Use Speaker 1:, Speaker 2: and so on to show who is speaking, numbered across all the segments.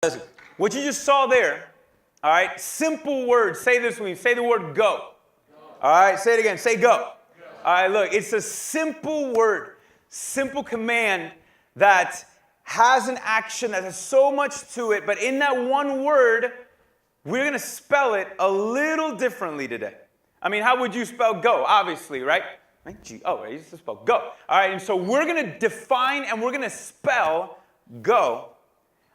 Speaker 1: Listen, what you just saw there, all right, simple words. Say this with me. Say the word go. All right, say it again. Say go. All right, look, it's a simple word, simple command that has an action that has so much to it, but in that one word, we're going to spell it a little differently today. I mean, how would you spell go? Obviously, right? G-O, right? You just spell go. All right, and so we're going to define and we're going to spell go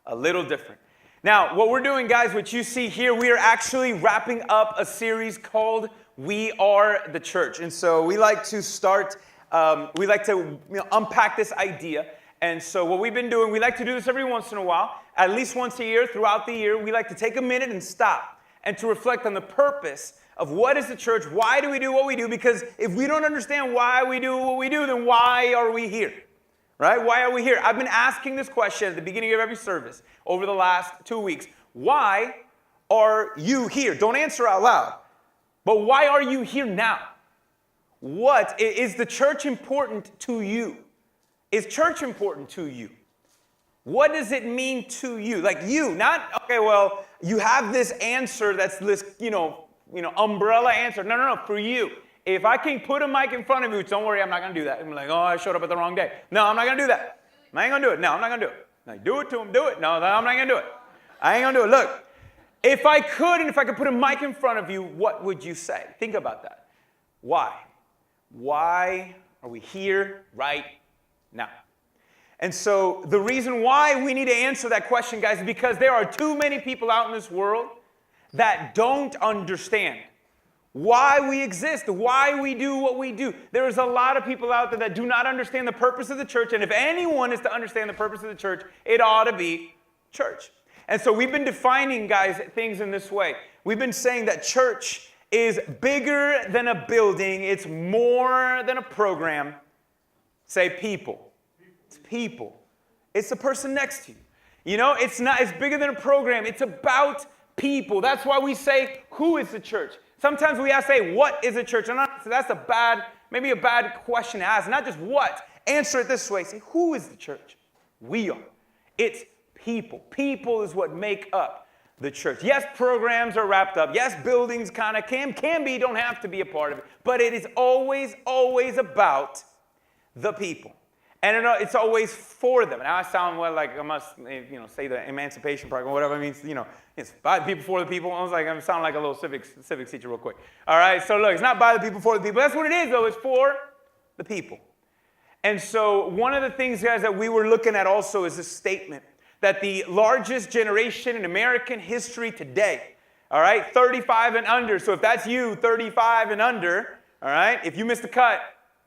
Speaker 1: a little different. Now, what we're doing, guys, what you see here, we are actually wrapping up a series called We Are the Church. And so we like to start, we like to unpack this idea. And so what we've been doing, we like to do this every once in a while, at least once a year, throughout the year. We like to take a minute and stop and to reflect on the purpose of what is the church, why do we do what we do? Because if we don't understand why we do what we do, then why are we here? Right? Why are we here? I've been asking this question at the beginning of every service over the last 2 weeks. Why are you here? Don't answer out loud. But why are you here now? What is the church important to you? Is church important to you? What does it mean to you? Like you, not, okay, well, you have this answer that's this, umbrella answer. No, for you. If I can put a mic in front of you, don't worry, I'm not going to do that. I'm like, oh, I showed up at the wrong day. No, I'm not going to do that. I ain't going to do it. No, I'm not going to do it. Like, do it to him, do it. No, I'm not going to do it. I ain't going to do it. Look, if I could put a mic in front of you, what would you say? Think about that. Why? Why are we here right now? And so the reason why we need to answer that question, guys, is because there are too many people out in this world that don't understand why we exist, why we do what we do. There is a lot of people out there that do not understand the purpose of the church, and if anyone is to understand the purpose of the church, it ought to be church. And so we've been defining, guys, things in this way. We've been saying that church is bigger than a building. It's more than a program. Say people. It's people. It's the person next to you. It's bigger than a program. It's about people. That's why we say, who is the church? Sometimes we say, what is a church? So that's maybe a bad question to ask. Not just what. Answer it this way. Say, who is the church? We are. It's people. People is what make up the church. Yes, programs are wrapped up. Yes, buildings kind of can be, don't have to be a part of it. But it is always, always about the people. And it's always for them. And I sound like I must, say the emancipation program, whatever it means, it's by the people, for the people. I was like, I'm sounding like a little civics teacher real quick. All right, so look, it's not by the people, for the people. That's what it is, though. It's for the people. And so one of the things, guys, that we were looking at also is this statement that the largest generation in American history today, all right, 35 and under. So if that's you, 35 and under, all right, if you missed the cut,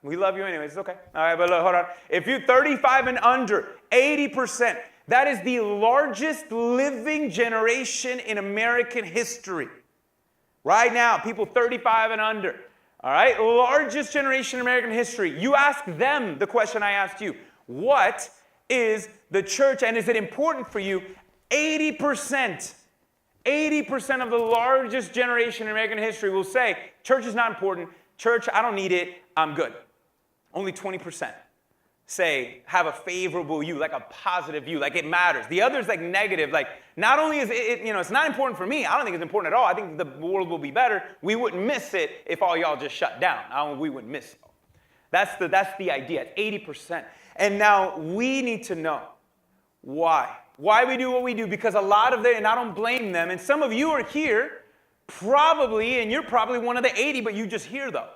Speaker 1: we love you anyways. It's okay. All right, but look, hold on. If you're 35 and under, 80%, that is the largest living generation in American history. Right now, people 35 and under. All right, largest generation in American history. You ask them the question I asked you. What is the church and is it important for you? 80% of the largest generation in American history will say, church is not important. Church, I don't need it. I'm good. Only 20% say, have a favorable view, like a positive view, like it matters. The other's like negative, like not only is it, it's not important for me. I don't think it's important at all. I think the world will be better. We wouldn't miss it if all y'all just shut down. We wouldn't miss it. That's the idea. It's 80%. And now we need to know why. Why we do what we do, because a lot of them, and I don't blame them, and some of you are here probably, and you're probably one of the 80, but you just here though.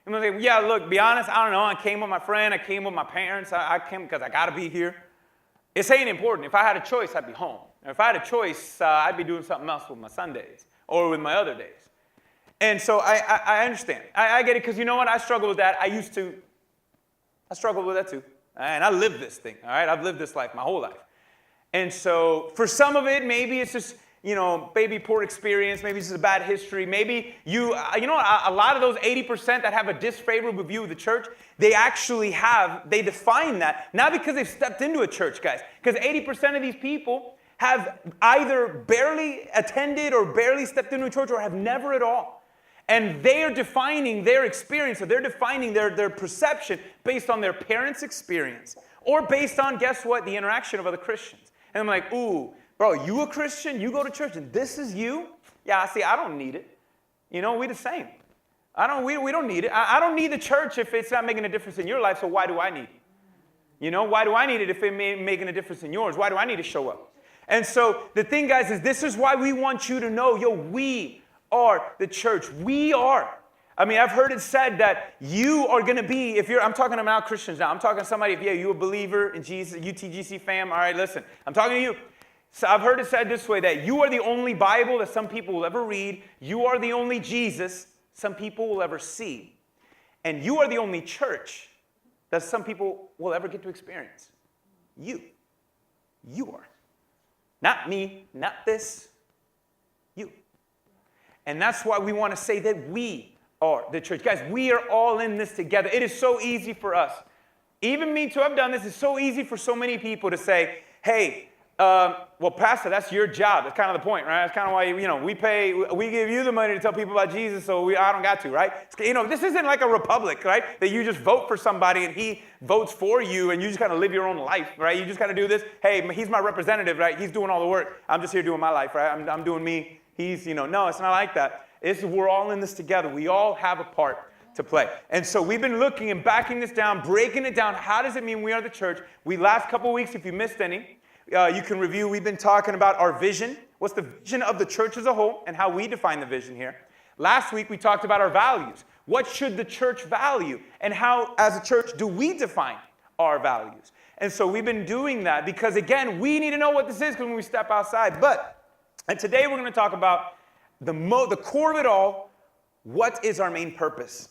Speaker 1: I'm going to say, yeah, look, be honest, I don't know. I came with my friend. I came with my parents. I came because I got to be here. It's ain't important. If I had a choice, I'd be home. If I had a choice, I'd be doing something else with my Sundays or with my other days. And so I understand. I get it because you know what? I struggle with that. I struggled with that too. And I lived this thing, all right? I've lived this life my whole life. And so for some of it, maybe it's just, maybe poor experience, maybe it's just a bad history, maybe a lot of those 80% that have a disfavorable view of the church, they define that, not because they've stepped into a church, guys, because 80% of these people have either barely attended or barely stepped into a church or have never at all. And they are defining their experience, or they're defining their perception based on their parents' experience, or based on, guess what, the interaction of other Christians. And I'm like, ooh, Bro, you a Christian, you go to church, and this is you? Yeah, see, I don't need it. You know, we the same. We don't need it. I don't need the church if it's not making a difference in your life, so why do I need it? You know, why do I need it if it ain't making a difference in yours? Why do I need to show up? And so the thing, guys, is this is why we want you to know, we are the church. We are. I mean, I've heard it said that you are going to be, I'm talking about Christians now. I'm talking to somebody, if you a believer in Jesus, UTGC fam, all right, listen. I'm talking to you. So I've heard it said this way, that you are the only Bible that some people will ever read. You are the only Jesus some people will ever see. And you are the only church that some people will ever get to experience. You. You are. Not me, not this. You. And that's why we want to say that we are the church. Guys, we are all in this together. It is so easy for us. Even me too, I've done this. It's so easy for so many people to say, hey, well, Pastor, that's your job. That's kind of the point, right? That's kind of why, we give you the money to tell people about Jesus, so I don't got to, right? This isn't like a republic, right? That you just vote for somebody and he votes for you and you just kind of live your own life, right? You just kind of do this. Hey, he's my representative, right? He's doing all the work. I'm just here doing my life, right? I'm doing me. He's, no, it's not like that. We're all in this together. We all have a part to play. And so we've been looking and backing this down, breaking it down. How does it mean we are the church? Last couple of weeks, if you missed any, you can review. We've been talking about our vision. What's the vision of the church as a whole and how we define the vision here. Last week, we talked about our values. What should the church value? And how, as a church, do we define our values? And so we've been doing that because, again, we need to know what this is when we step outside. And today we're going to talk about the core of it all. What is our main purpose?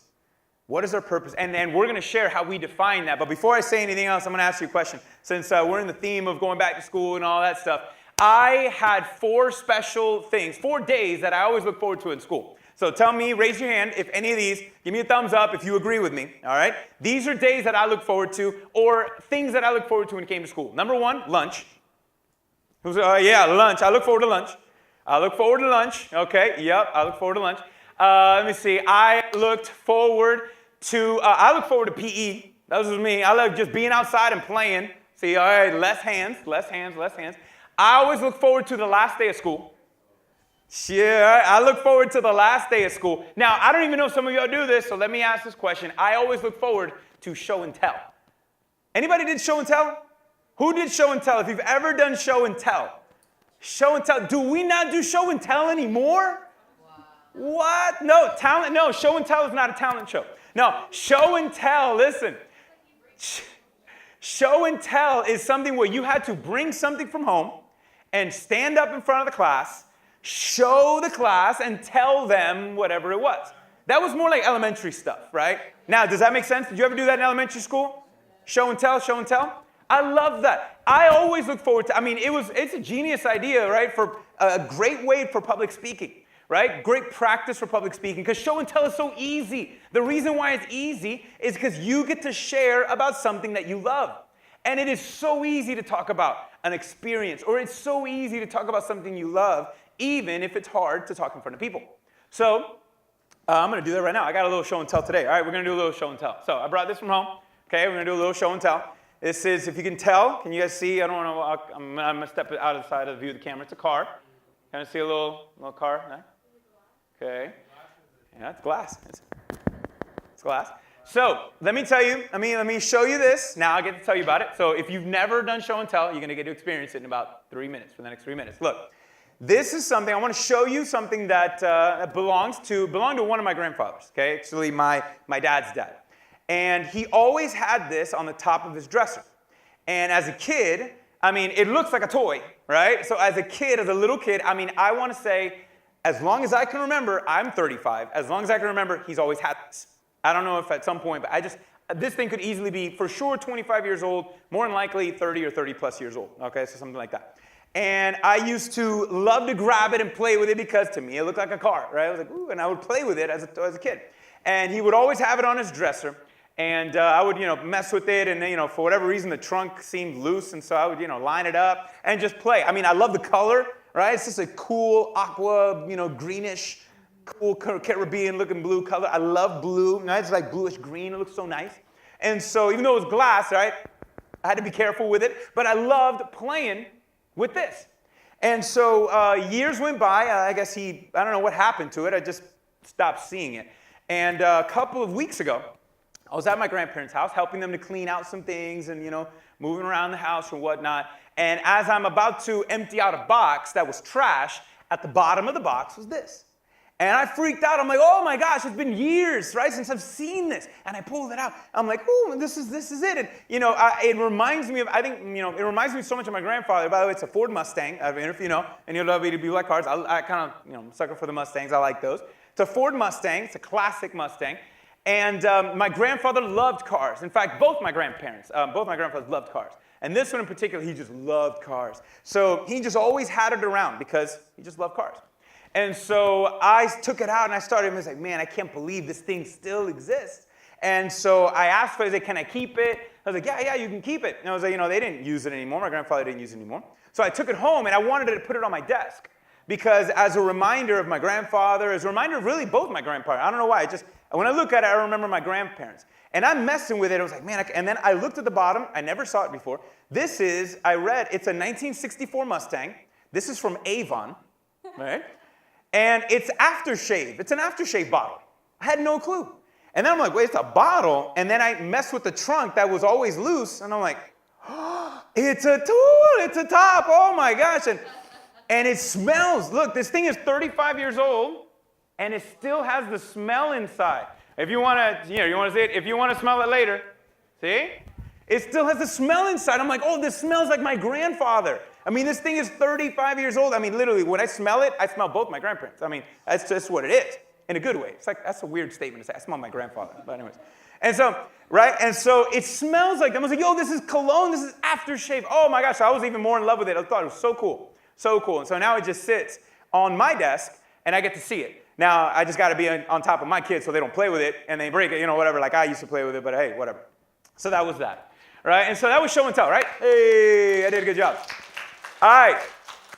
Speaker 1: What is our purpose? And then we're going to share how we define that. But before I say anything else, I'm going to ask you a question. Since we're in the theme of going back to school and all that stuff, I had 4 special things, 4 days that I always look forward to in school. So tell me, raise your hand if any of these, give me a thumbs up if you agree with me, all right? These are days that I look forward to or things that I look forward to when it came to school. Number 1, lunch. Lunch. I look forward to lunch. Okay, yep, I look forward to lunch. Let me see. I look forward to PE. That was me. I love just being outside and playing. See, all right, less hands. I always look forward to the last day of school. Yeah, I look forward to the last day of school. Now, I don't even know if some of y'all do this, so let me ask this question. I always look forward to show and tell. Anybody did show and tell? Who did show and tell? If you've ever done show and tell. Show and tell. Do we not do show and tell anymore? What? No, talent. No, show and tell is not a talent show. No, show and tell, listen. Show and tell is something where you had to bring something from home and stand up in front of the class, show the class, and tell them whatever it was. That was more like elementary stuff, right? Now, does that make sense? Did you ever do that in elementary school? Show and tell, show and tell? I love that. I always look forward to, it's a genius idea, right? For a great way for public speaking. Right? Great practice for public speaking because show and tell is so easy. The reason why it's easy is because you get to share about something that you love. And it is so easy to talk about an experience, or it's so easy to talk about something you love, even if it's hard to talk in front of people. So I'm going to do that right now. I got a little show and tell today. All right, we're going to do a little show and tell. So I brought this from home. Okay, we're going to do a little show and tell. This is, if you can tell, can you guys see? I'm going to step it out of the side of the view of the camera. It's a car. Can I see a little car? No? Okay. Yeah, it's glass. It's glass. So let me tell you, let me show you this. Now I get to tell you about it. So if you've never done show and tell, you're going to get to experience it in about 3 minutes, for the next 3 minutes. Look, this is something, I want to show you something that belonged to one of my grandfathers, okay? Actually, my dad's dad. And he always had this on the top of his dresser. And as a kid, it looks like a toy, right? So as a little kid, I want to say, as long as I can remember, I'm 35. As long as I can remember, he's always had this. I don't know if at some point, but this thing could easily be, for sure, 25 years old, more than likely 30 or 30 plus years old. Okay, so something like that. And I used to love to grab it and play with it because to me it looked like a car, right? I was like, ooh, and I would play with it as a kid. And he would always have it on his dresser. And I would, mess with it. And, for whatever reason, the trunk seemed loose. And so I would, line it up and just play. I love the color. Right? It's just a cool aqua, greenish, cool Caribbean-looking blue color. I love blue. Right? It's like bluish green. It looks so nice. And so even though it was glass, right, I had to be careful with it. But I loved playing with this. And so years went by. I guess I don't know what happened to it. I just stopped seeing it. And a couple of weeks ago, I was at my grandparents' house helping them to clean out some things and, moving around the house and whatnot. And as I'm about to empty out a box that was trash, at the bottom of the box was this. And I freaked out. I'm like, oh my gosh, it's been years, right, since I've seen this. And I pulled it out. I'm like, oh, this is it. And, it reminds me of, it reminds me so much of my grandfather. By the way, it's a Ford Mustang. I mean, if you know, and you'll love it, you like cars. I kind of, sucker for the Mustangs. I like those. It's a Ford Mustang. It's a classic Mustang. And my grandfather loved cars. In fact, both my grandfathers loved cars. And this one in particular, he just loved cars. So he just always had it around because he just loved cars. And so I took it out and I started, and I was like, man, I can't believe this thing still exists. And so I asked for it, I said, can I keep it? I was like, yeah, you can keep it. And I was like, they didn't use it anymore. My grandfather didn't use it anymore. So I took it home and I wanted to put it on my desk because as a reminder of my grandfather, as a reminder of really both my grandparents. I don't know why. When I look at it, I remember my grandparents. And I'm messing with it. I was like, man, and then I looked at the bottom. I never saw it before. It's a 1964 Mustang. This is from Avon, right? And it's aftershave. It's an aftershave bottle. I had no clue. And then I'm like, wait, it's a bottle? And then I messed with the trunk that was always loose. And I'm like, oh, it's a tool. It's a top. Oh, my gosh. And it smells. Look, this thing is 35 years old, and it still has the smell inside. If you want to, you want to see it? If you want to smell it later, see? It still has the smell inside. I'm like, oh, this smells like my grandfather. I mean, this thing is 35 years old. I mean, literally, when I smell it, I smell both my grandparents. I mean, that's just what it is, in a good way. It's like, that's a weird statement to say. I smell my grandfather. But anyways. And so, right? And so it smells like them. I was like, yo, this is cologne. This is aftershave. Oh, my gosh. I was even more in love with it. I thought it was so cool. So cool. And so now it just sits on my desk, and I get to see it. Now, I just got to be on top of my kids so they don't play with it, and they break it, whatever. Like I used to play with it, but hey, whatever. So that was that. Right? And so that was show and tell, right? Hey, I did a good job. All right,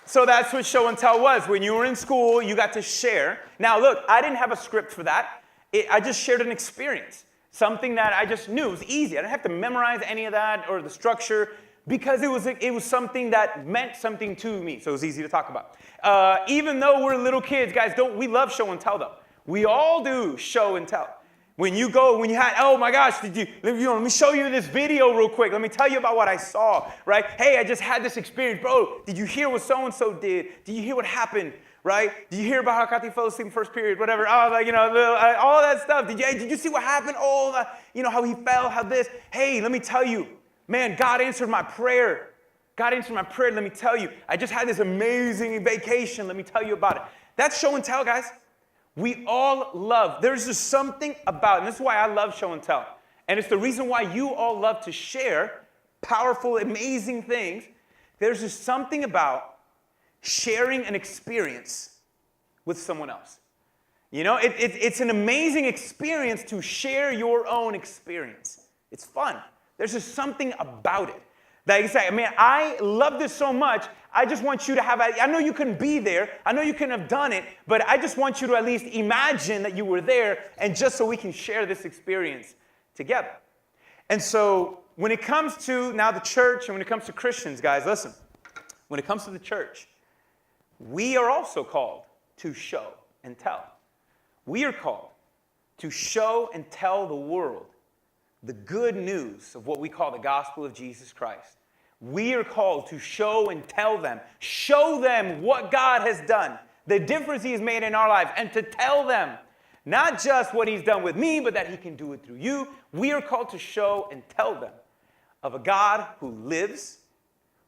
Speaker 1: so that's what show and tell was. When you were in school, you got to share. Now, look, I didn't have a script for that. I just shared an experience, something that I just knew. It was easy. I didn't have to memorize any of that or the structure because it was something that meant something to me, so it was easy to talk about. Even though we're little kids, guys, we love show and tell, though. We all do show and tell. Oh my gosh, let me show you this video real quick. Let me tell you about what I saw, right? Hey, I just had this experience. Bro, did you hear what so-and-so did? Did you hear what happened, right? Did you hear about how Kathy fell asleep in first period, whatever? Oh, all that stuff. Did you see what happened? Oh, how he fell, how this. Hey, let me tell you, man, God answered my prayer. God answered my prayer, let me tell you. I just had this amazing vacation. Let me tell you about it. That's show and tell, guys. We all love. There's just something about it. And this is why I love show and tell. And it's the reason why you all love to share powerful, amazing things. There's just something about sharing an experience with someone else. It's an amazing experience to share your own experience. It's fun. There's just something about it. Like I say, man, I love this so much. I just want you to I know you couldn't be there. I know you couldn't have done it. But I just want you to at least imagine that you were there and just so we can share this experience together. And so when it comes to now the church and when it comes to Christians, guys, listen. When it comes to the church, we are also called to show and tell. We are called to show and tell the world the good news of what we call the gospel of Jesus Christ. We are called to show and tell them, show them what God has done, the difference he has made in our lives, and to tell them not just what he's done with me, but that he can do it through you. We are called to show and tell them of a God who lives,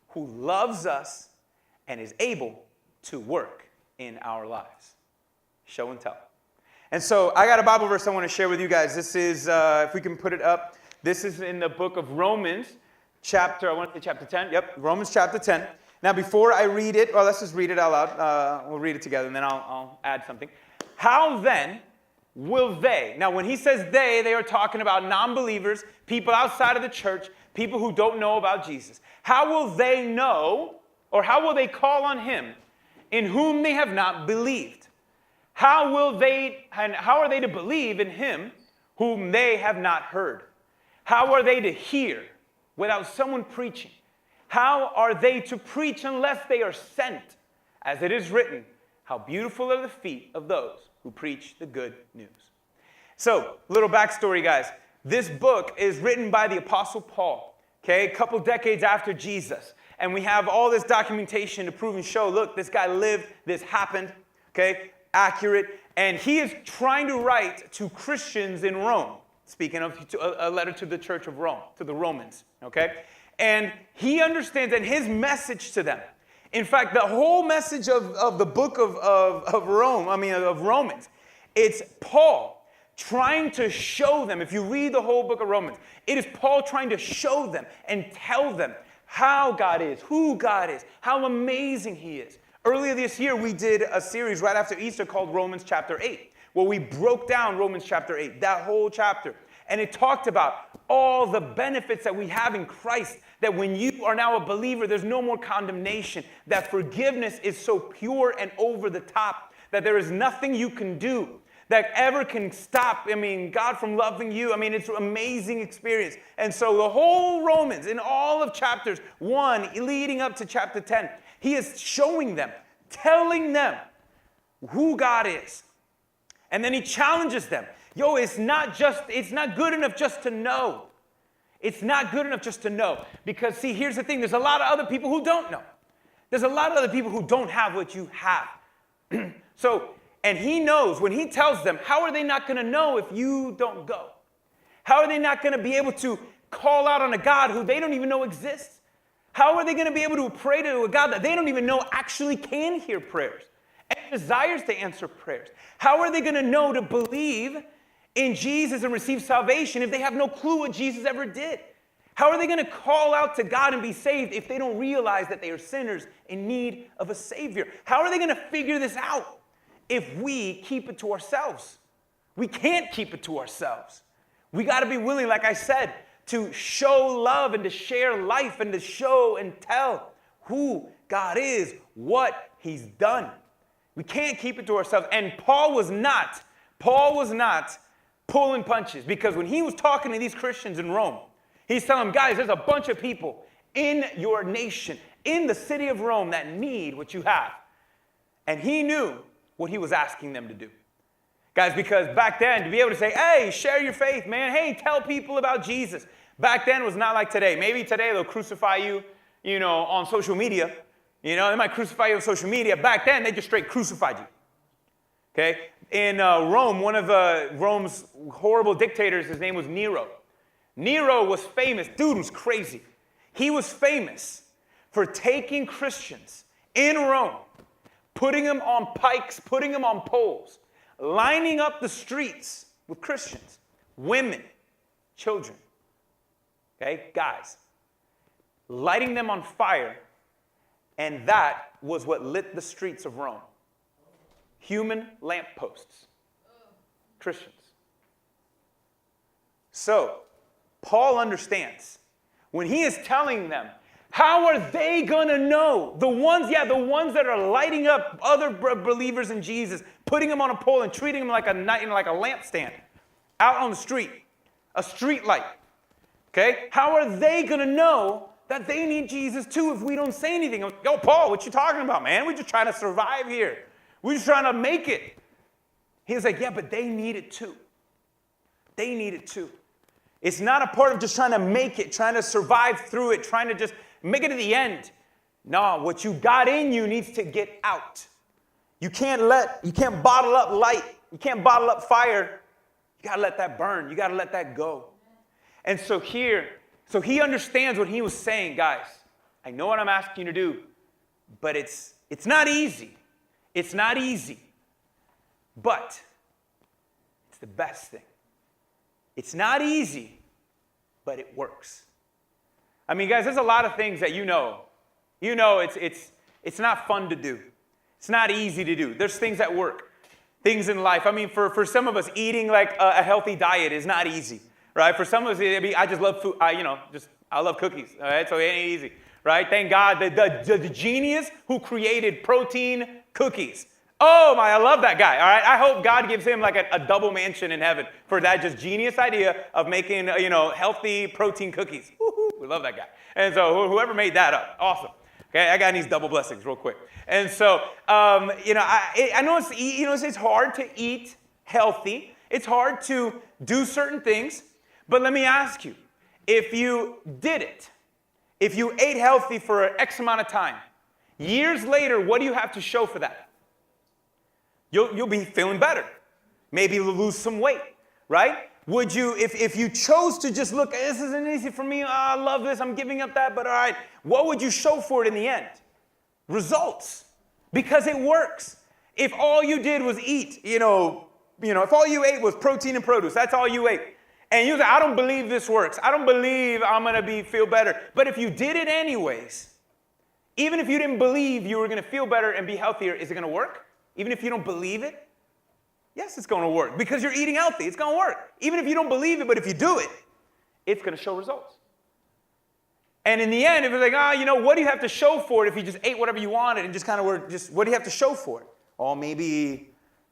Speaker 1: who loves us, and is able to work in our lives. Show and tell. And so I got a Bible verse I want to share with you guys. This is, if we can put it up, this is in the book of Romans, chapter 10. Yep, Romans chapter 10. Now, before I read it, let's just read it out loud. We'll read it together, and then I'll add something. How then will they? Now, when he says they are talking about non-believers, people outside of the church, people who don't know about Jesus. How will they know, or how will they call on him in whom they have not believed? How are they to believe in him whom they have not heard? How are they to hear without someone preaching? How are they to preach unless they are sent? as it is written, how beautiful are the feet of those who preach the good news. So, little backstory, guys. This book is written by the Apostle Paul, okay, a couple decades after Jesus. And we have all this documentation to prove and show, look, this guy lived, this happened, okay, accurate. And he is trying to write to Christians in Rome, speaking of a letter to the church of Rome, to the Romans, okay? And he understands, and his message to them, in fact, the whole message of the book of Romans, it's Paul trying to show them, if you read the whole book of Romans, it is Paul trying to show them and tell them how God is, who God is, how amazing he is. Earlier this year, we did a series right after Easter called Romans chapter 8, where we broke down Romans chapter 8, that whole chapter. And it talked about all the benefits that we have in Christ, that when you are now a believer, there's no more condemnation, that forgiveness is so pure and over the top, that there is nothing you can do that ever can stop, God from loving you. It's an amazing experience. And so the whole Romans, in all of chapters 1 leading up to chapter 10, he is showing them, telling them who God is. And then he challenges them. It's not good enough just to know. It's not good enough just to know. Because, see, here's the thing. There's a lot of other people who don't know. There's a lot of other people who don't have what you have. And he knows, when he tells them, how are they not going to know if you don't go? How are they not going to be able to call out on a God who they don't even know exists? How are they going to be able to pray to a God that they don't even know actually can hear prayers and desires to answer prayers? How are they going to know to believe in Jesus and receive salvation if they have no clue what Jesus ever did? How are they going to call out to God and be saved if they don't realize that they are sinners in need of a Savior? How are they going to figure this out if we keep it to ourselves? We can't keep it to ourselves. We got to be willing, like I said, to show love and to share life and to show and tell who God is, what he's done. We can't keep it to ourselves. And Paul was not pulling punches, because when he was talking to these Christians in Rome, he's telling them, guys, there's a bunch of people in your nation, in the city of Rome, that need what you have. And he knew what he was asking them to do. Guys, because back then, to be able to say, hey, share your faith, man. Hey, tell people about Jesus. Back then was not like today. Maybe today they'll crucify you, on social media. They might crucify you on social media. Back then, they just straight crucified you. Okay? In Rome, one of Rome's horrible dictators, his name was Nero. Nero was famous. Dude was crazy. He was famous for taking Christians in Rome, putting them on pikes, putting them on poles, lining up the streets with Christians, women, children, okay, guys, lighting them on fire, and that was what lit the streets of Rome. Human lampposts, Christians. So, Paul understands when he is telling them, how are they going to know? The ones that are lighting up other believers in Jesus, putting them on a pole and treating them like a lampstand out on the street, a street light. Okay? How are they going to know that they need Jesus too if we don't say anything? Yo, Paul, what you talking about, man? We're just trying to survive here. We're just trying to make it. He's like, yeah, but they need it too. They need it too. It's not a part of just trying to make it, trying to survive through it, trying to just make it to the end. No, what you got in you needs to get out. You can't bottle up light. You can't bottle up fire. You got to let that burn. You got to let that go. And so he understands what he was saying, guys. I know what I'm asking you to do, but it's not easy. It's not easy. But it's the best thing. It's not easy, but it works. Guys, there's a lot of things that it's not fun to do. It's not easy to do. There's things that work, things in life. For some of us, eating like a healthy diet is not easy, right? For some of us, I just love food. I love cookies, all right? So it ain't easy, right? Thank God the genius who created protein cookies. Oh my, I love that guy, all right? I hope God gives him like a double mansion in heaven for that just genius idea of making, healthy protein cookies. Woo-hoo, we love that guy. And so whoever made that up, awesome. Okay, that guy needs double blessings real quick. And so, I know it's hard to eat healthy. It's hard to do certain things. But let me ask you, if you did it, if you ate healthy for X amount of time, years later, what do you have to show for that? You'll be feeling better. Maybe you'll lose some weight, right? Would you, if you chose to just look, this isn't easy for me, I love this, I'm giving up that, but all right, what would you show for it in the end? Results. Because it works. If all you did was eat, if all you ate was protein and produce, that's all you ate. And you say, I don't believe this works. I don't believe I'm going to feel better. But if you did it anyways, even if you didn't believe you were going to feel better and be healthier, is it going to work? Even if you don't believe it? Yes, it's going to work. Because you're eating healthy, it's going to work. Even if you don't believe it, but if you do it, it's going to show results. And in the end, if it's like, what do you have to show for it if you just ate whatever you wanted and just kind of what do you have to show for it? Oh, maybe,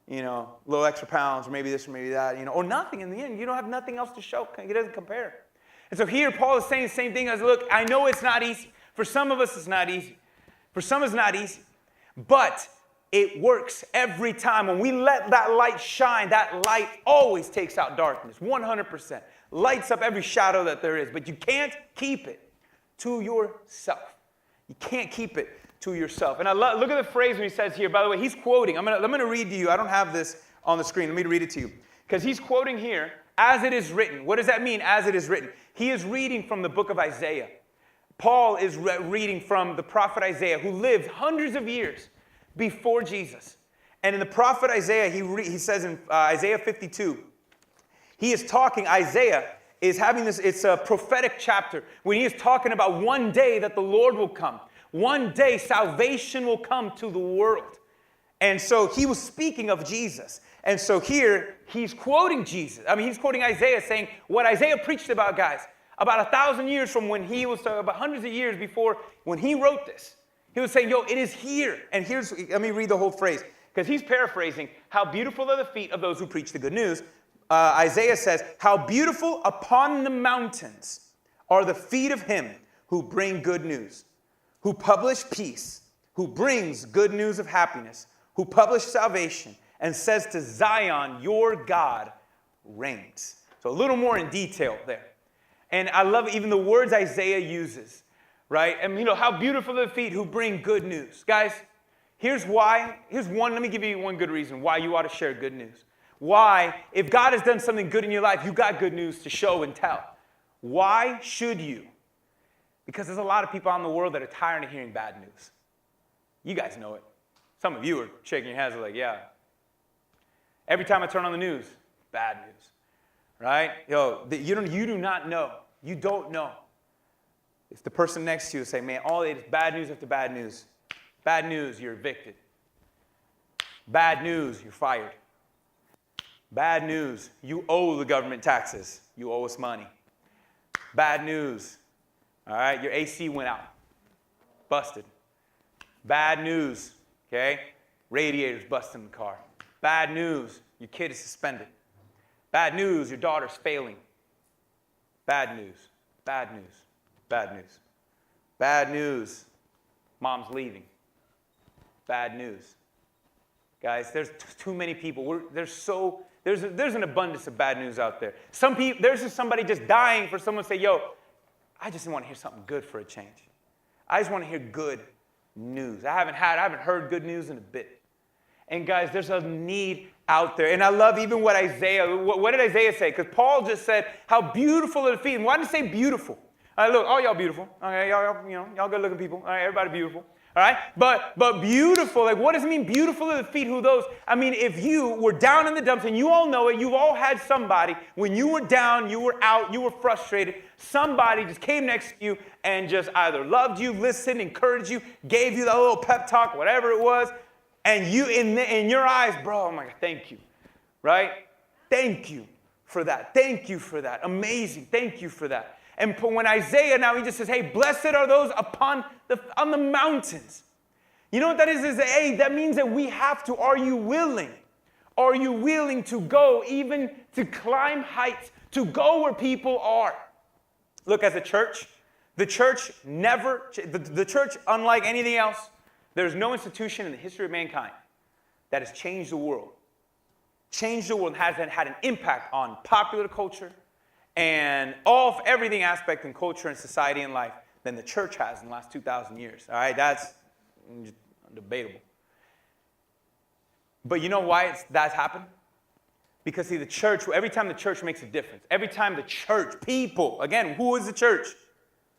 Speaker 1: a little extra pounds, or maybe this or maybe that, or nothing in the end. You don't have nothing else to show. It doesn't compare. And so here, Paul is saying the same thing as, look, I know it's not easy. For some of us, it's not easy. For some, it's not easy. But it works every time. When we let that light shine, that light always takes out darkness, 100%. Lights up every shadow that there is. But you can't keep it to yourself. You can't keep it to yourself. And look at the phrase when he says here. By the way, he's quoting. I'm going to read to you. I don't have this on the screen. Let me read it to you. Because he's quoting here, as it is written. What does that mean, as it is written? He is reading from the book of Isaiah. Paul is reading from the prophet Isaiah, who lived hundreds of years before Jesus. And in the prophet Isaiah, he says in Isaiah 52, he is talking, Isaiah is having this, it's a prophetic chapter, when he is talking about one day that the Lord will come. One day salvation will come to the world. And so he was speaking of Jesus. And so here, he's quoting Jesus. He's quoting Isaiah, saying what Isaiah preached about, guys, about 1,000 years from when he was talking, about hundreds of years before when he wrote this. He was saying, it is here. And let me read the whole phrase, because he's paraphrasing, how beautiful are the feet of those who preach the good news. Isaiah says, how beautiful upon the mountains are the feet of him who bring good news, who publish peace, who brings good news of happiness, who publish salvation, and says to Zion, your God reigns. So a little more in detail there. And I love even the words Isaiah uses, right? And how beautiful are the feet who bring good news. Guys, here's why. Let me give you one good reason why you ought to share good news. Why, if God has done something good in your life, you got good news to show and tell. Why should you? Because there's a lot of people out in the world that are tired of hearing bad news. You guys know it. Some of you are shaking your heads like, yeah. Every time I turn on the news, bad news, right? You do not know. You don't know. It's the person next to you say, man, all it is bad news after bad news. Bad news, you're evicted. Bad news, you're fired. Bad news, you owe the government taxes. You owe us money. Bad news, all right, your AC went out. Busted. Bad news, okay, radiators busted in the car. Bad news, your kid is suspended. Bad news, your daughter's failing. Bad news, bad news, bad news. Bad news, mom's leaving. Bad news. Guys, there's too many people. There's an abundance of bad news out there. There's just somebody just dying for someone to say, I just want to hear something good for a change. I just want to hear good news. I haven't heard good news in a bit. And guys, there's a need out there. And I love even what did Isaiah say? Because Paul just said, how beautiful are the feet. And why did he say beautiful? Look, all y'all beautiful. Okay, y'all good looking people. All right, everybody beautiful. All right, but beautiful, like what does it mean beautiful are the feet? Who those? If you were down in the dumps, and you all know it, you've all had somebody, when you were down, you were out, you were frustrated, somebody just came next to you and just either loved you, listened, encouraged you, gave you that little pep talk, whatever it was, and you, in your eyes, bro, oh my God, thank you, right? Thank you for that. Thank you for that. Amazing. Thank you for that. And when Isaiah now, he just says, hey, blessed are those on the mountains. You know what that is? Hey, that means that we have to, are you willing? Are you willing to go, even to climb heights, to go where people are? Look, as a church, The church the church, unlike anything else, there's no institution in the history of mankind that has changed the world. Changed the world, has had an impact on popular culture and everything aspect in culture and society and life than the church has in the last 2,000 years. All right, that's debatable. But you know why that's happened? Because see, the church, every time the church makes a difference, every time the church, people, again, who is the church?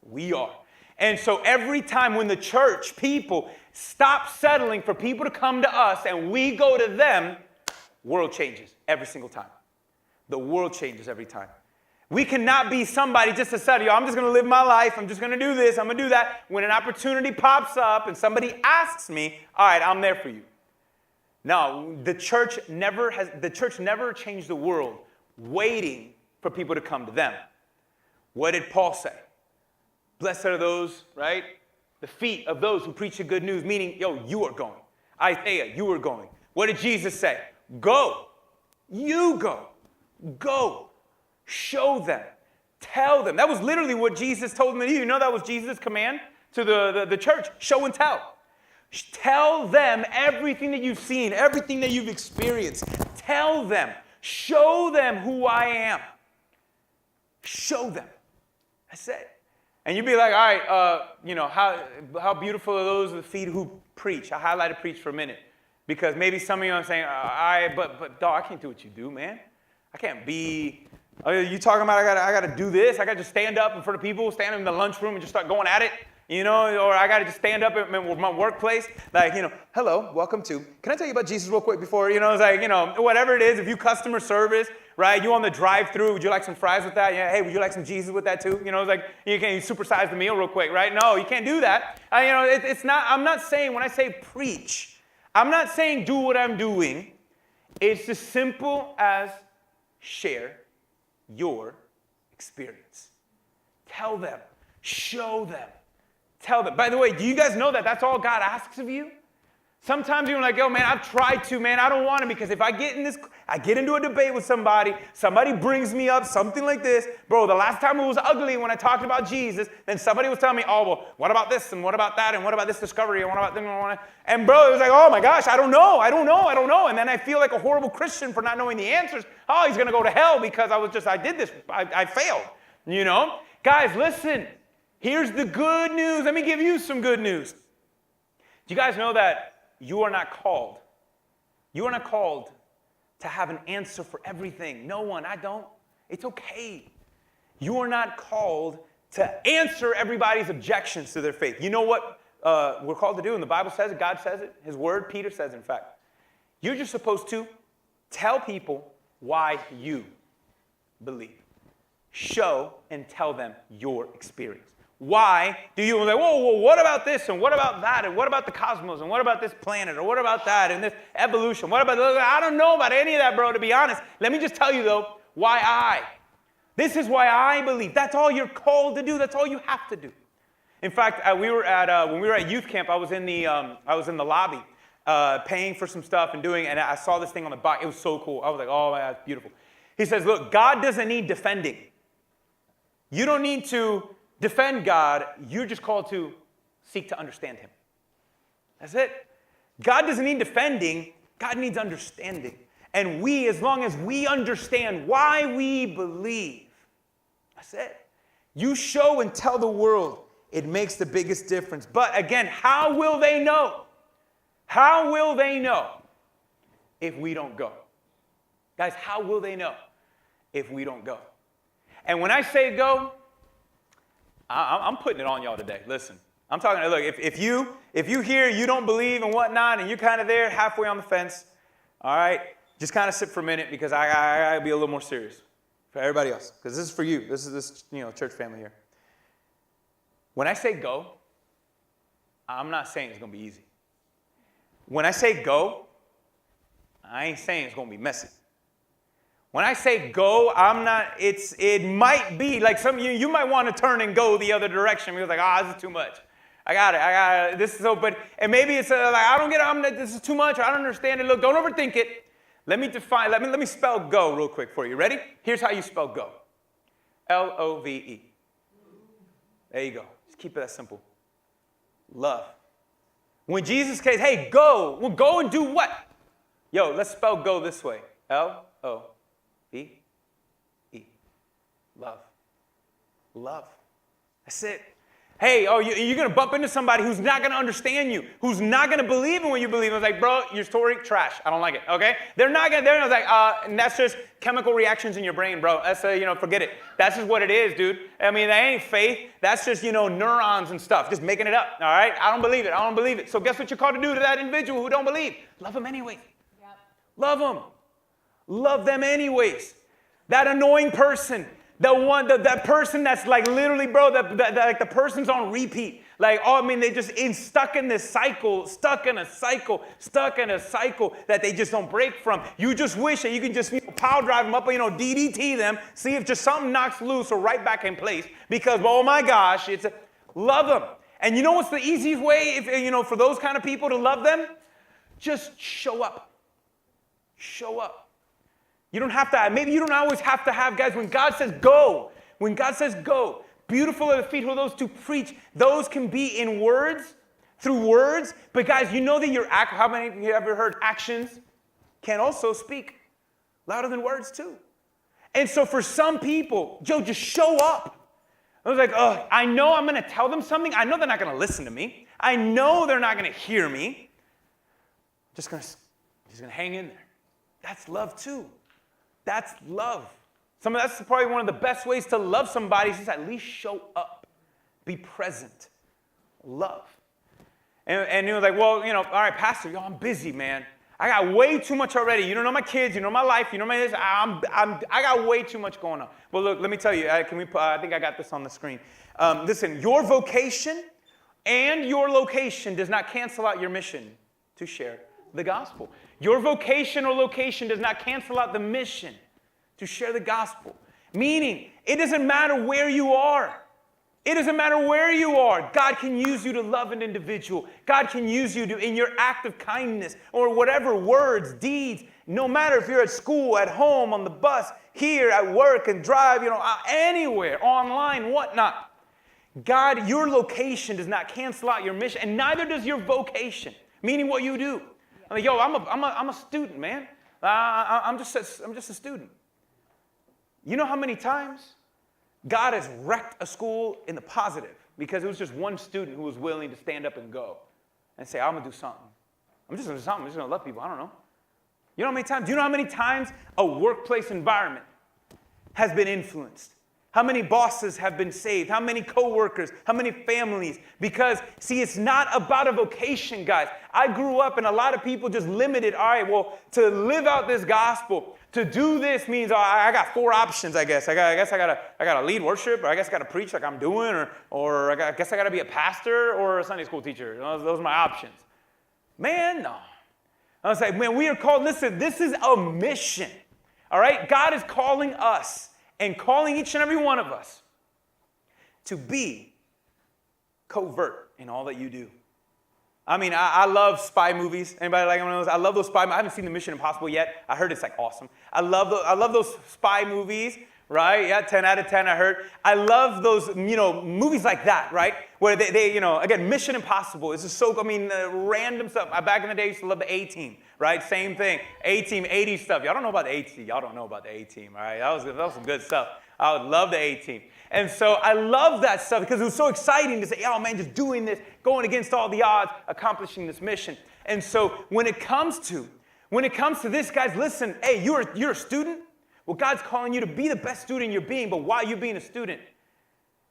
Speaker 1: We are. And so every time when the church, people, stop settling for people to come to us and we go to them, world changes every single time. The world changes every time. We cannot be somebody just to say, I'm just going to live my life. I'm just going to do this. I'm going to do that. When an opportunity pops up and somebody asks me, all right, I'm there for you. No, the church never changed the world waiting for people to come to them. What did Paul say? Blessed are those, right? The feet of those who preach the good news, meaning, you are going. Isaiah, you are going. What did Jesus say? Go. You go. Go. Show them. Tell them. That was literally what Jesus told them to do. You know that was Jesus' command to the church. Show and tell. Tell them everything that you've seen, everything that you've experienced. Tell them. Show them who I am. Show them. That's it. And you'd be like, all right, how beautiful are those with the feet who preach? I highlighted preach for a minute. Because maybe some of you are saying, but dog, I can't do what you do, man. I can't be, you talking about I gotta do this? I gotta just stand up in front of people, stand in the lunchroom and just start going at it, or I gotta just stand up in my workplace, like, hello, welcome to, can I tell you about Jesus real quick before, it's like, whatever it is, if you customer service, right, you on the drive-through, would you like some fries with that? Yeah, hey, would you like some Jesus with that too? It's like, you can't supersize the meal real quick, right? No, you can't do that. It's not, I'm not saying, when I say preach, I'm not saying do what I'm doing. It's as simple as share your experience. Tell them. Show them. Tell them. By the way, do you guys know that that's all God asks of you? Sometimes you're like, man, I've tried to, man, I don't want to, because if I get into a debate with somebody brings me up something like this, bro, the last time it was ugly when I talked about Jesus, then somebody was telling me, well, what about this, and what about that, and what about this discovery, and what about this, and bro, it was like, oh my gosh, I don't know, and then I feel like a horrible Christian for not knowing the answers. Oh, he's going to go to hell because I did this, I failed, Guys, listen, here's the good news. Let me give you some good news. Do you guys know that you are not called? You are not called to have an answer for everything. No one, I don't. It's okay. You are not called to answer everybody's objections to their faith. You know what we're called to do? And the Bible says it, God says it, His Word, Peter says it, in fact. You're just supposed to tell people why you believe. Show and tell them your experience. Why do you like, whoa, what about this, and what about that, and what about the cosmos, and what about this planet, or what about that, and this evolution, what about, I don't know about any of that, bro, to be honest. Let me just tell you, though, this is why I believe. That's all you're called to do. That's all you have to do. In fact, when we were at youth camp, I was in the lobby paying for some stuff and I saw this thing on the box. It was so cool. I was like, oh, man, that's beautiful. He says, look, God doesn't need defending. You don't need to defend God. You're just called to seek to understand Him. That's it. God doesn't need defending. God needs understanding. And as long as we understand why we believe, that's it. You show and tell the world. It makes the biggest difference. But again, how will they know? How will they know if we don't go? Guys, how will they know if we don't go? And when I say go, I'm putting it on y'all today. Listen, I'm talking, look, if you hear you don't believe and whatnot, and you're kind of there halfway on the fence, all right, just kind of sit for a minute, because I got to be a little more serious for everybody else, because this is for you. This is this church family here. When I say go, I'm not saying it's going to be easy. When I say go, I ain't saying it's going to be messy. When I say go, it might be like some of you might want to turn and go the other direction. Because like, this is too much. I got it. This is so, and maybe it's like, I don't get it. This is too much. I don't understand it. Look, don't overthink it. Let me spell go real quick for you. Ready? Here's how you spell go. Love. There you go. Just keep it that simple. Love. When Jesus says, hey, go, well, go and do what? Yo, let's spell go this way. L-O-V-E. Love. Love. That's it. Hey, you're going to bump into somebody who's not going to understand you, who's not going to believe in what you believe in. It's like, bro, your story, trash. I don't like it, okay? They're not going to, they're like, and that's just chemical reactions in your brain, bro. That's, forget it. That's just what it is, dude. I mean, that ain't faith. That's just, neurons and stuff, just making it up, all right? I don't believe it. I don't believe it. So guess what you're called to do to that individual who don't believe? Love them anyways. Yep. Love them. Love them anyways. That annoying person. That person that's like literally, bro, that like the person's on repeat. Like, they just stuck in a cycle that they just don't break from. You just wish that you could just power drive them up, DDT them, see if just something knocks loose or right back in place. Because, oh my gosh, love them. And you know what's the easiest way, if for those kind of people to love them? Just show up. Show up. You don't have to, maybe you don't always have to have, guys, when God says go, beautiful are the feet who those to preach, those can be in words, through words, but guys, you know that how many of you ever heard actions can also speak louder than words too? And so for some people, just show up. I was like, I know I'm going to tell them something. I know they're not going to listen to me. I know they're not going to hear me. Just going to hang in there. That's love too. That's love. That's probably one of the best ways to love somebody is just at least show up. Be present. Love. And he was like, well, all right, Pastor, I'm busy, man. I got way too much already. You don't know my kids. You know my life. You know my this. I got way too much going on. Well, look, let me tell you. I think I got this on the screen. Listen, your vocation and your location does not cancel out your mission to share the gospel. Your vocation or location does not cancel out the mission to share the gospel. Meaning, it doesn't matter where you are. It doesn't matter where you are. God can use you to love an individual. God can use you in your act of kindness or whatever, words, deeds. No matter if you're at school, at home, on the bus, here, at work, and drive, anywhere, online, whatnot. God, your location does not cancel out your mission, and neither does your vocation, meaning what you do. I'm like, I'm a student, man. I'm just a student. You know how many times God has wrecked a school in the positive because it was just one student who was willing to stand up and go and say, I'm going to do something. I'm just going to do something. I'm just going to love people. I don't know. You know how many times? Do you know how many times a workplace environment has been influenced? How many bosses have been saved? How many coworkers? How many families? Because, see, it's not about a vocation, guys. I grew up and a lot of people just limited, all right, well, to live out this gospel, to do this means I got 4 options, I guess. I guess I got to lead worship, or I guess I got to preach like I'm doing, or I guess I got to be a pastor or a Sunday school teacher. Those are my options. Man, no. I was like, man, we are called, listen, this is a mission, all right? God is calling us. And calling each and every one of us to be covert in all that you do. I love spy movies. Anybody like one of those? I love those spy movies. I haven't seen the Mission Impossible yet. I heard it's like awesome. I love those spy movies, right? Yeah, 10 out of 10 I heard. I love those, movies like that, right? Where they again, Mission Impossible. It's just so, random stuff. Back in the day, I used to love the A-Team, right? Same thing. A-Team, 80s stuff. Y'all don't know about the A-Team. Y'all don't know about the A-Team, all right? That was some good stuff. I would love the A-Team. And so I love that stuff because it was so exciting to say, oh man, just doing this, going against all the odds, accomplishing this mission. And so when it comes to this, guys, listen, hey, you're a student. Well, God's calling you to be the best student you're being, but while you're being a student,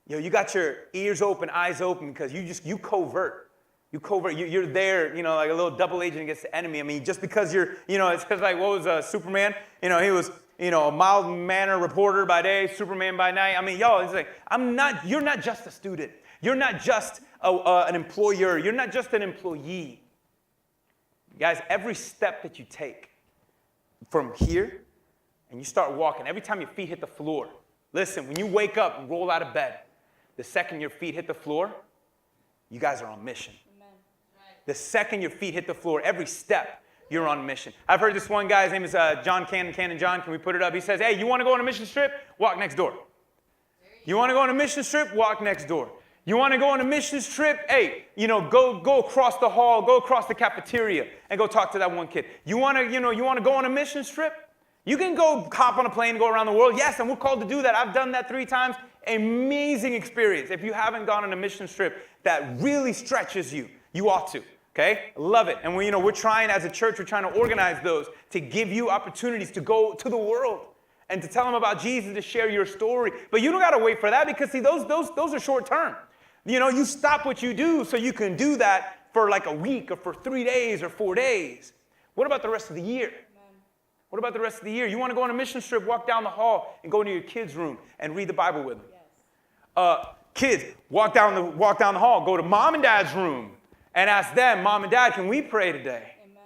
Speaker 1: you got your ears open, eyes open, because you covert. You're there, like a little double agent against the enemy. Just because you're, it's because like, what was Superman? He was, a mild-mannered reporter by day, Superman by night. It's like, you're not just a student. You're not just an employer. You're not just an employee. Guys, every step that you take from here and you start walking, every time your feet hit the floor, listen, when you wake up and roll out of bed, the second your feet hit the floor, you guys are on mission. Amen. Right. The second your feet hit the floor, every step, you're on mission. I've heard this one guy, his name is John Cannon John. Can we put it up? He says, hey, you want to go on a mission trip? Walk next door. You want to go on a mission trip? Walk next door. You want to go on a missions trip? Hey, go across the hall, go across the cafeteria, and go talk to that one kid. You want to go on a missions trip? You can go hop on a plane and go around the world. Yes, and we're called to do that. I've done that 3 times. Amazing experience. If you haven't gone on a missions trip that really stretches you, you ought to. Okay? Love it. And we're trying, as a church, we're trying to organize those to give you opportunities to go to the world and to tell them about Jesus, to share your story. But you don't got to wait for that, because, see, those are short term. You stop what you do so you can do that for like a week or for 3 days or 4 days. What about the rest of the year? Amen. What about the rest of the year? You want to go on a mission trip, walk down the hall and go into your kids' room and read the Bible with them. Yes. Kids, walk down the hall, go to mom and dad's room and ask them, Mom and Dad, can we pray today? Amen.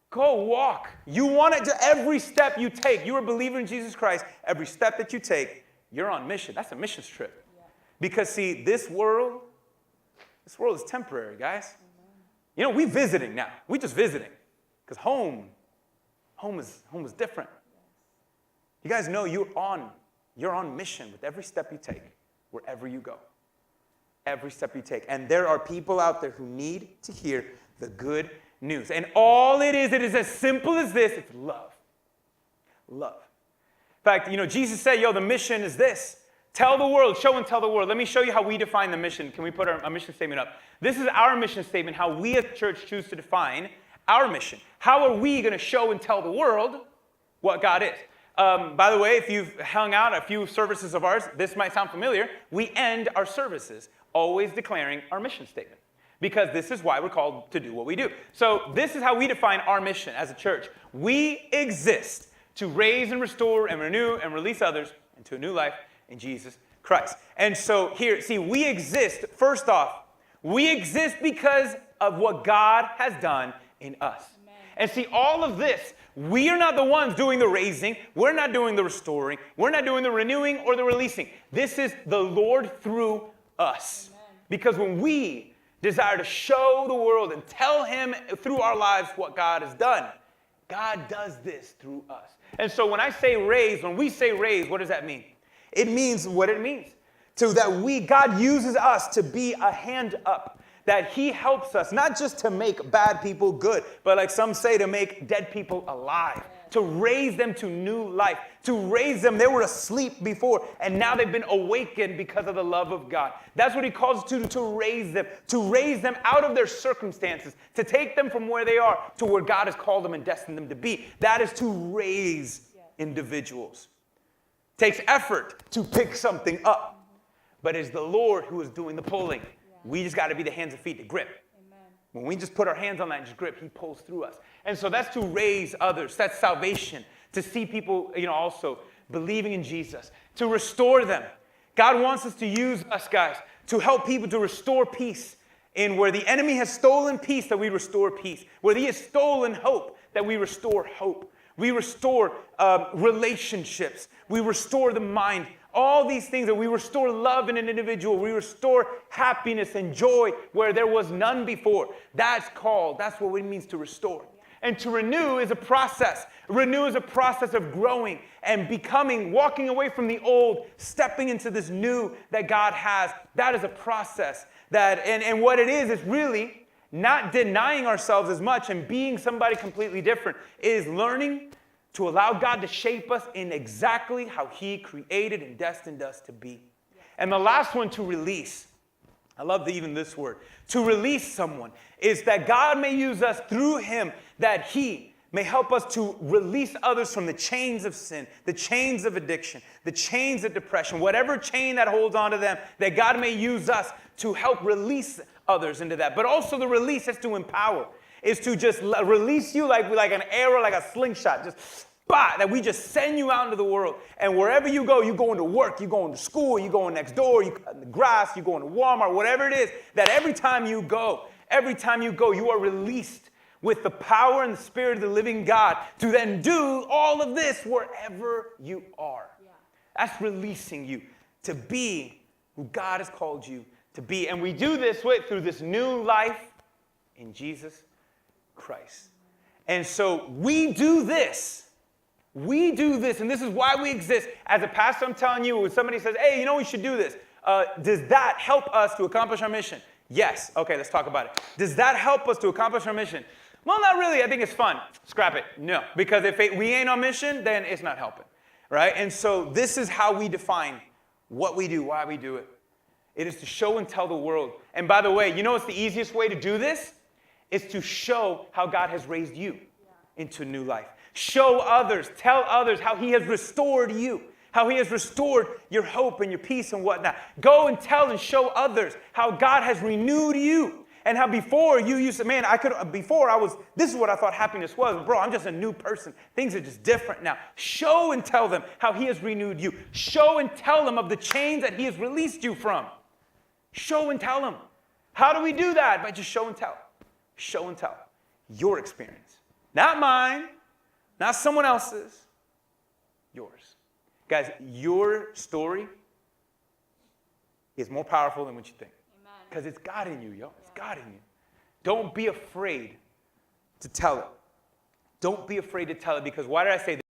Speaker 1: Go walk. You want it to every step you take. You're a believer in Jesus Christ. Every step that you take, you're on mission. That's a missions trip. Yeah. Because, see, this world is temporary, guys. Amen. We're visiting now. We're just visiting. Because home is different. Yes. You guys know you're on mission with every step you take, wherever you go. Every step you take. And there are people out there who need to hear the good news. And all it is as simple as this. It's love. Love. In fact, Jesus said, the mission is this. Tell the world, show and tell the world. Let me show you how we define the mission. Can we put our mission statement up? This is our mission statement, how we as a church choose to define our mission. How are we going to show and tell the world what God is? By the way, if you've hung out a few services of ours, this might sound familiar. We end our services always declaring our mission statement, because this is why we're called to do what we do. So this is how we define our mission as a church. We exist to raise and restore and renew and release others into a new life in Jesus Christ. And so here, see, we exist, first off, we exist because of what God has done in us. Amen. And see, all of this, we are not the ones doing the raising. We're not doing the restoring. We're not doing the renewing or the releasing. This is the Lord through us. Amen. Because when we desire to show the world and tell him through our lives what God has done, God does this through us. And so when we say raise, what does that mean? It means what it means. God uses us to be a hand up. That he helps us, not just to make bad people good, but like some say, to make dead people alive. To raise them to new life. To raise them, they were asleep before, and now they've been awakened because of the love of God. That's what he calls us to raise them. To raise them out of their circumstances. To take them from where they are to where God has called them and destined them to be. That is to raise individuals. It takes effort to pick something up, but it's the Lord who is doing the pulling. We just got to be the hands and feet to grip. Amen. When we just put our hands on that and just grip, he pulls through us. And so that's to raise others. That's salvation. To see people, also believing in Jesus. To restore them. God wants us to use us, guys, to help people to restore peace. In where the enemy has stolen peace, that we restore peace. Where he has stolen hope, that we restore hope. We restore relationships. We restore the mind. All these things, that we restore love in an individual. We restore happiness and joy where there was none before. That's what it means to restore. And to renew is a process. Renew is a process of growing and walking away from the old, stepping into this new that God has. That is a process. And what it is really not denying ourselves as much and being somebody completely different. It is learning to allow God to shape us in exactly how he created and destined us to be. And the last one, to release. I love even this word. To release someone is that God may use us through him, that he may help us to release others from the chains of sin, the chains of addiction, the chains of depression, whatever chain that holds on to them, that God may use us to help release others into that. But also the release is to empower. Is to just release you like an arrow, like a slingshot. That we just send you out into the world. And wherever you go into work, you go into school, you go next door, you cut the grass, you go into Walmart, whatever it is, that every time you go, you are released with the power and the Spirit of the living God to then do all of this wherever you are. Yeah. That's releasing you to be who God has called you to be. And we do this through this new life in Jesus Christ. And so we do this, and this is why we exist. As a pastor, I'm telling you, when somebody says, hey, we should do this. Does that help us to accomplish our mission? Yes. Okay, let's talk about it. Does that help us to accomplish our mission? Well, not really. I think it's fun. Scrap it. No, because if we ain't on mission, then it's not helping, right? And so this is how we define what we do, why we do it. It is to show and tell the world. And by the way, you know what's the easiest way to do this? It's to show how God has raised you into new life. Show others, tell others how he has restored you, how he has restored your hope and your peace and whatnot. Go and tell and show others how God has renewed you. And how before you used to, man, this is what I thought happiness was. Bro, I'm just a new person. Things are just different now. Show and tell them how he has renewed you. Show and tell them of the chains that he has released you from. Show and tell them. How do we do that? By just show and tell. Show and tell. Your experience. Not mine, not someone else's. Yours. Guys, your story is more powerful than what you think. Because it's God in you, yo. It's God in you. Don't be afraid to tell it. Don't be afraid to tell it, because why did I say this?